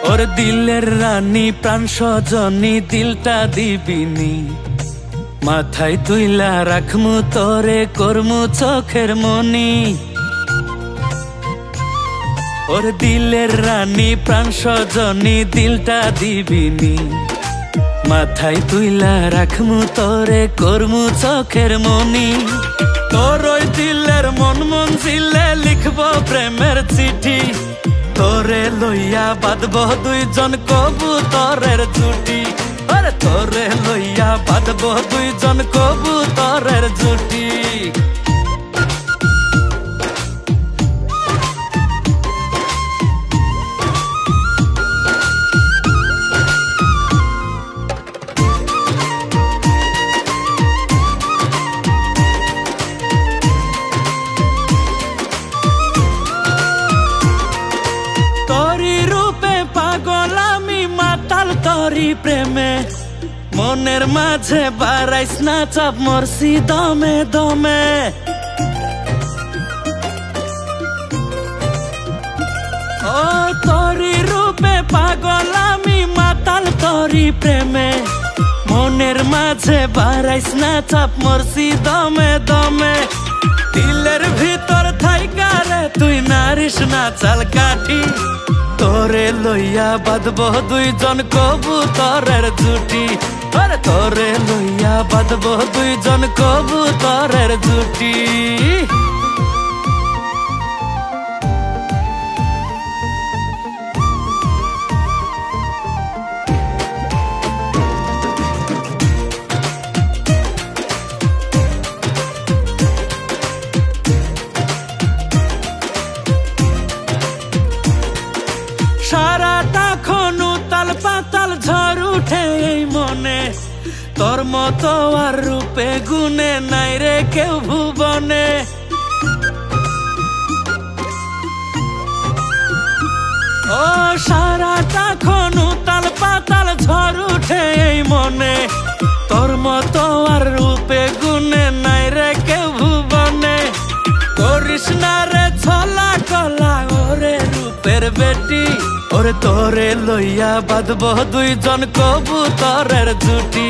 ওর দিলের রানী প্রাণ সজনী দিলটা দিবিনি, মাথায় তুইলা রাখমু তোরে করমু চোখের মনি। ওর দিলের রানী প্রাণ সজনী দিলটা দিবিনি, মাথায় তুইলা রাখমু তোরে করমু চোখের মনি। তোর ওই দিলের মন মঞ্জিলে লিখব প্রেমের চিঠি, তোরে লইয়া বাঁধব দুইজন কবুতরের জুটি। আরে তোরে লইয়া বাঁধব দুইজন কবুতরের জুটি। তোরি প্রেমে মনের মাঝে বাড়াইস না চাপ, মরছি দমে দমে। ও তোরি রূপে পাগল আমি মাতাল তোরি প্রেমে, মনের মাঝে বাড়াইস না চাপ, মরছি দমে দমে। দিলের ভিতর থাইকা রে তুই নারিস না চাল কাঠি, তোরে লইয়া বাঁধব দুইজন কবুতরের জুটি। আরে তোরে লইয়া বাঁধব দুইজন কবুতরের জুটি। সারাটা খনু তাল পাতাল ঝড় উঠে এই মনে, তোর মতো আর রূপে গুনে নাই রে কেউ ভুবনে। ও সারাটা খনু তাল পাতাল ঝড় উঠে এই মনে, তোর মতো আর রূপে গুনে নাই রে কেউ ভুবনে। করিস না রে ছলা কলা ওরে রূপের বেটি, ওরে তোরে লইয়া বাঁধব দুইজন কবুতরের জুটি।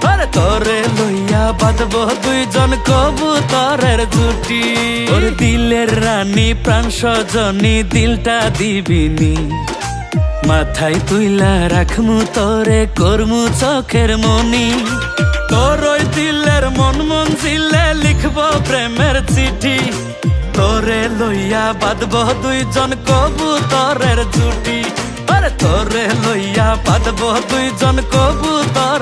ওরে তোরে লইয়া বাঁধব দুইজন কবুতরের জুটি। ওর দিলের রানী প্রাণ সজনী দিলটা দিবিনি, মাথায় তুইলা রাখমু তোরে করমু চোখের মনি। তোর ওই দিলের মন মঞ্জিলে লিখব প্রেমের চিঠি, তোরে লইয়া বাঁধব দুইজন কবুতরের জুটি। আরে তোরে লইয়া বাঁধব দুইজন কবুতর